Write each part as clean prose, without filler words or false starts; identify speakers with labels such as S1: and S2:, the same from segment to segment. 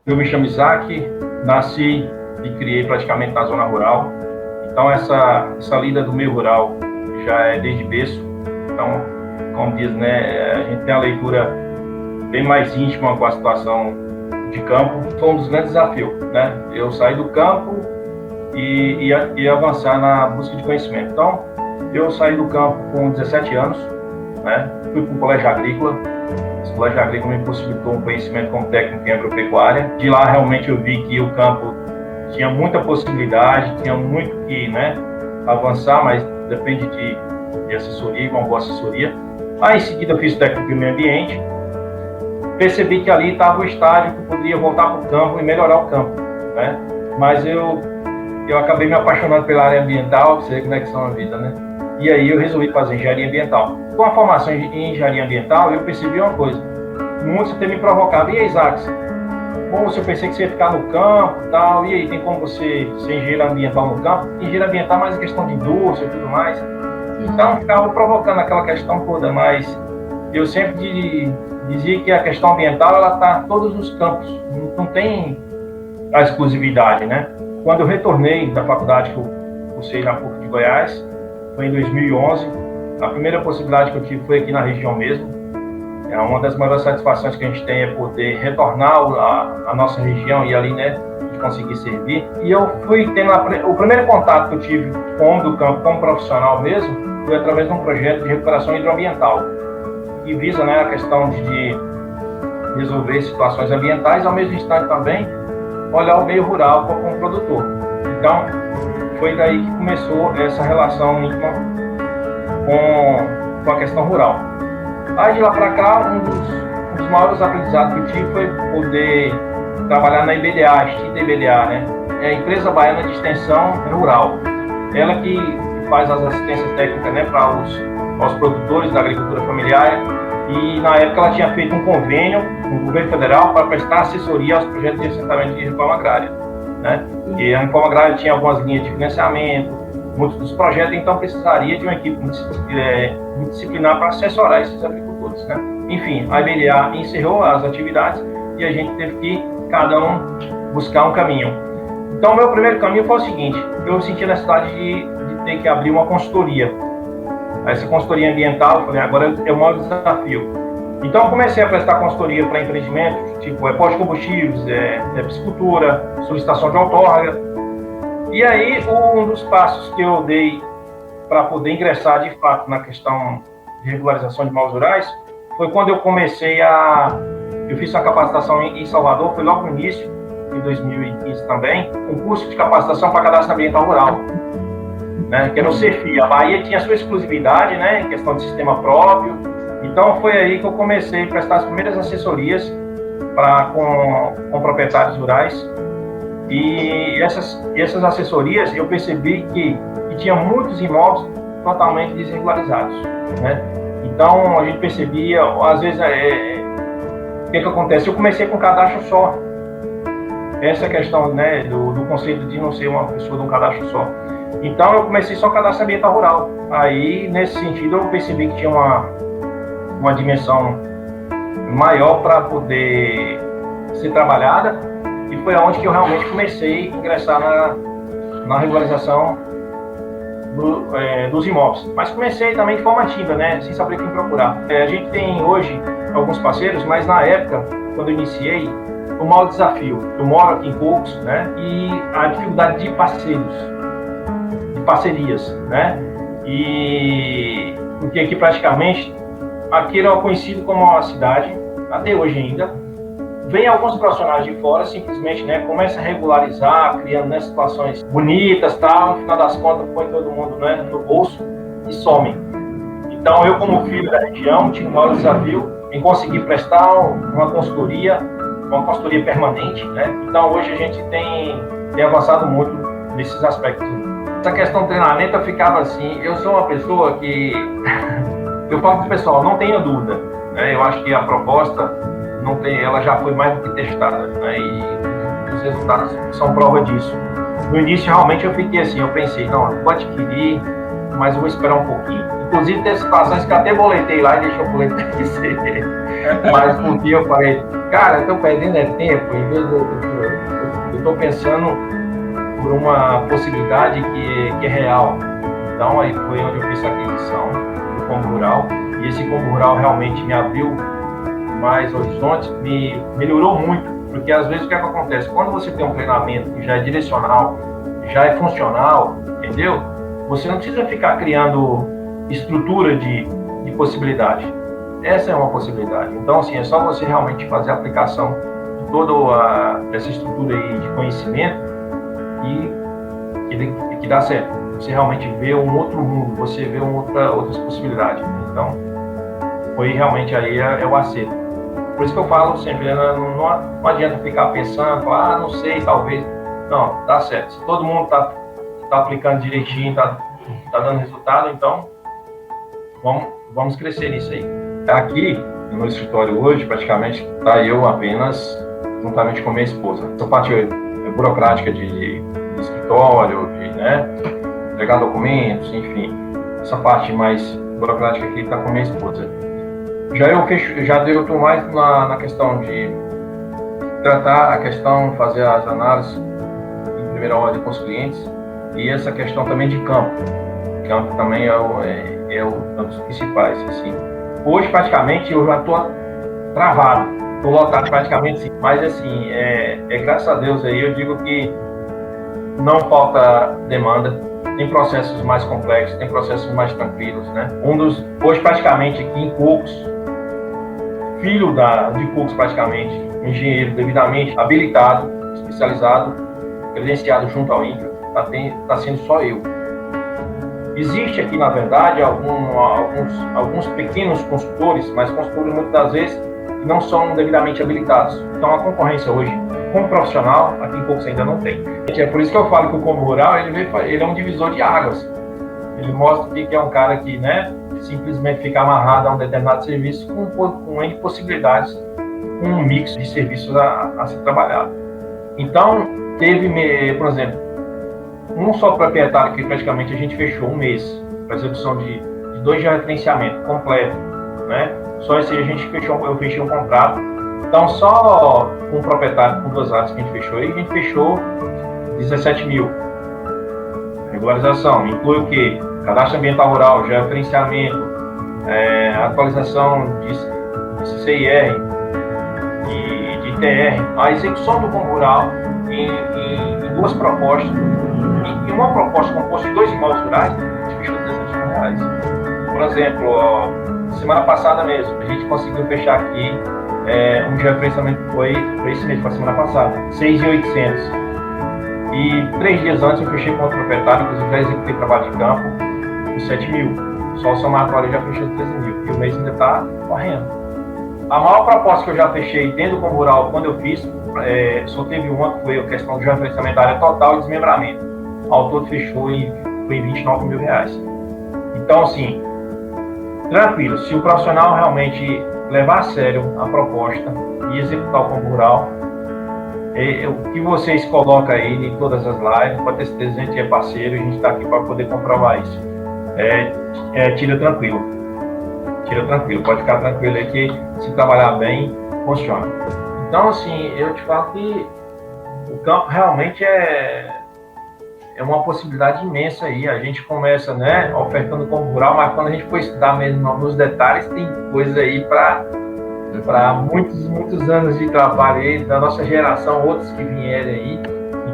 S1: Eu me chamo Isaac, nasci e criei praticamente na zona rural. Então, essa lida do meio rural já é desde berço. Então, como diz, né, a gente tem a leitura bem mais íntima com a situação de campo. Foi um dos grandes desafios, né? Eu saí do campo e avançar na busca de conhecimento. Então, eu saí do campo com 17 anos, né? Fui para o colégio agrícola. Esse colégio agrícola me possibilitou um conhecimento como técnico em agropecuária. De lá, realmente, eu vi que o campo tinha muita possibilidade, tinha muito que, né, avançar, mas depende de assessoria, uma boa assessoria. Aí, em seguida, eu fiz técnico em meio ambiente. Percebi que ali estava o estágio que eu poderia voltar para o campo e melhorar o campo, né? Mas eu acabei me apaixonando pela área ambiental, sei como é que são a vida, né? E aí eu resolvi fazer engenharia ambiental. Com a formação em engenharia ambiental, eu percebi uma coisa. Muitos até me provocavam. E aí, Isaac, bom, eu pensei que você ia ficar no campo e tal. E aí, tem como você ser engenheiro ambiental no campo? Engenheiro ambiental mais questão de indústria e tudo mais. Então, ficava provocando aquela questão toda. Mas eu sempre dizia que a questão ambiental, ela está em todos os campos. Não tem a exclusividade, né? Quando eu retornei da faculdade que eu cursei na PUC de Goiás, foi em 2011. A primeira possibilidade que eu tive foi aqui na região mesmo. Uma das maiores satisfações que a gente tem é poder retornar à nossa região e ali, né, de conseguir servir. E eu fui tendo o primeiro contato que eu tive com o homem do campo, como profissional mesmo, foi através de um projeto de recuperação hidroambiental, que visa, né, a questão de resolver situações ambientais, ao mesmo instante também olhar o meio rural como produtor. Então, foi daí que começou essa relação íntima com a questão rural. Aí de lá para cá, um dos maiores aprendizados que eu tive foi poder trabalhar na IBDA, a extinta IBDA, né? É a Empresa Baiana de Extensão Rural. Ela que faz as assistências técnicas, né, para os produtores da agricultura familiar. E na época ela tinha feito um convênio com o governo federal para prestar assessoria aos projetos de assentamento de reforma agrária, né? E a reforma agrária tinha algumas linhas de financiamento, muitos dos projetos, então precisaria de uma equipe multidisciplinar para assessorar esses agricultores, né? Enfim, a IBDA encerrou as atividades e a gente teve que, cada um, buscar um caminho. Então, o meu primeiro caminho foi o seguinte: eu senti a necessidade de ter que abrir uma consultoria. Essa consultoria ambiental, eu falei, agora é o maior desafio. Então, eu comecei a prestar consultoria para empreendimentos, tipo pós-combustíveis, piscicultura, solicitação de outorga. E aí, um dos passos que eu dei para poder ingressar, de fato, na questão de regularização de maus rurais, foi quando eu comecei eu fiz uma capacitação em Salvador, foi logo no início, em 2015 também, um curso de capacitação para cadastro ambiental rural, né, que era o CEFI. A Bahia tinha a sua exclusividade, né, em questão de sistema próprio. Então, foi aí que eu comecei a prestar as primeiras assessorias com proprietários rurais. E essas assessorias, eu percebi que tinha muitos imóveis totalmente desregularizados, né? Então, a gente percebia, às vezes, o que acontece? Eu comecei com um cadastro só. Essa questão, né, do conceito de não ser uma pessoa de um cadastro só. Então, eu comecei só cadastro ambiental rural. Aí, nesse sentido, eu percebi que tinha uma dimensão maior para poder ser trabalhada, e foi onde que eu realmente comecei a ingressar na regularização dos imóveis. Mas comecei também de forma tímida, né, sem saber quem procurar. A gente tem hoje alguns parceiros, mas na época, quando eu iniciei, o maior desafio, eu moro aqui em Poucos, né, e a dificuldade de parcerias, né, e porque aqui praticamente, aqui era conhecido como uma cidade, até hoje ainda. Vem alguns profissionais de fora, simplesmente, né, começa a regularizar, criando, né, situações bonitas, tal, no final das contas põe todo mundo, né, no bolso e somem. Então, eu, como filho da região, tinha o maior desafio em conseguir prestar uma consultoria permanente, né? Então, hoje a gente tem avançado muito nesses aspectos. Essa questão do treinamento, eu ficava assim, eu sou uma pessoa que eu falo para o pessoal, não tenha dúvida, né? Eu acho que a proposta ela já foi mais do que testada, né? E os resultados são prova disso. No início, realmente, eu fiquei assim, eu pensei, não, eu vou adquirir, mas eu vou esperar um pouquinho. Inclusive, tem situações que eu até boletei lá e deixei o boleto crescer. Mas porque eu falei, cara, eu estou perdendo tempo, em vez de eu estou pensando por uma possibilidade que é real. Então, aí foi onde eu fiz a aquisição do Combo Rural. E esse Combo Rural realmente me abriu mais horizontes, me melhorou muito. Porque, às vezes, o que é que acontece? Quando você tem um treinamento que já é direcional, já é funcional, entendeu? Você não precisa ficar criando estrutura de possibilidade. Essa é uma possibilidade. Então, assim, é só você realmente fazer a aplicação de toda essa estrutura aí de conhecimento que dá certo. Você realmente vê um outro mundo, você vê outras possibilidades. Então, foi realmente aí é o acerto. Por isso que eu falo sempre, não adianta ficar pensando, não sei, talvez. Não, dá certo. Se todo mundo está aplicando direitinho, tá dando resultado, então vamos crescer nisso aí. Aqui no meu escritório hoje, praticamente, está eu apenas, juntamente com minha esposa. Essa parte burocrática de escritório, entregar documentos, enfim, essa parte mais burocrática aqui está com minha esposa. Já eu estou mais na questão de tratar a questão, fazer as análises em primeira ordem com os clientes e essa questão também de campo. Campo também é um dos principais, assim. Hoje, praticamente, eu já estou travado, estou lotado praticamente, sim. Mas, assim, graças a Deus aí, eu digo que não falta demanda, tem processos mais complexos, tem processos mais tranquilos, né? Hoje, praticamente, aqui em Cocos, filho de Cocos, praticamente, um engenheiro devidamente habilitado, especializado, credenciado junto ao INCRA, está sendo só eu. Existe aqui, na verdade, alguns pequenos consultores, mas consultores muitas das vezes não são devidamente habilitados. Então, a concorrência hoje, como profissional, aqui em Cocos ainda não tem. É por isso que eu falo que o Combo Rural, ele é um divisor de águas. Ele mostra que é um cara que, simplesmente fica amarrado a um determinado serviço com N possibilidades, com um mix de serviços a ser trabalhado. Então, por exemplo, um só proprietário que praticamente a gente fechou um mês para execução de 2 de referenciamento completo, Só esse eu fechei um contrato. Então, só um proprietário com 2 áreas que a gente fechou 17 mil. Regularização, inclui o quê? Cadastro ambiental rural, georreferenciamento, atualização de CIR, de ITR, a execução do Combo Rural em 2 propostas. Em uma proposta composta de 2 imóveis rurais, a gente fechou 300 mil reais. Por exemplo, semana passada mesmo, a gente conseguiu fechar aqui um georreferenciamento foi esse mês, foi a semana passada, 6.800. E 3 dias antes eu fechei com outro proprietário, inclusive já executei trabalho de campo, por 7 mil. Só o somatório já fechou 13 mil, e o mês ainda está correndo. A maior proposta que eu já fechei dentro do Combo Rural, quando eu fiz, só teve uma que foi a questão do georreferenciamento da área total e desmembramento. Ao todo fechou e foi 29 mil reais. Então, assim, tranquilo, se o profissional realmente levar a sério a proposta e executar o Combo Rural, o que vocês colocam aí em todas as lives, pode ter certeza, a gente é parceiro e a gente está aqui para poder comprovar isso. Tira tranquilo, pode ficar tranquilo aí que se trabalhar bem, funciona. Então, assim, eu te falo que o campo realmente é uma possibilidade imensa aí. A gente começa, ofertando Combo Rural, mas quando a gente for estudar mesmo nos detalhes, tem coisa aí para muitos anos de trabalho aí, da nossa geração, outros que vierem aí.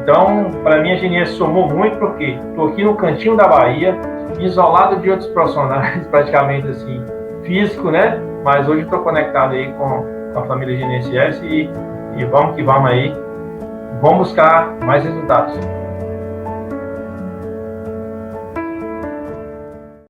S1: Então, para mim, a GNS somou muito, porque estou aqui no cantinho da Bahia, isolado de outros profissionais, praticamente assim, físico, mas hoje estou conectado aí com a família GNSS e vamos que vamos aí, vamos buscar mais resultados.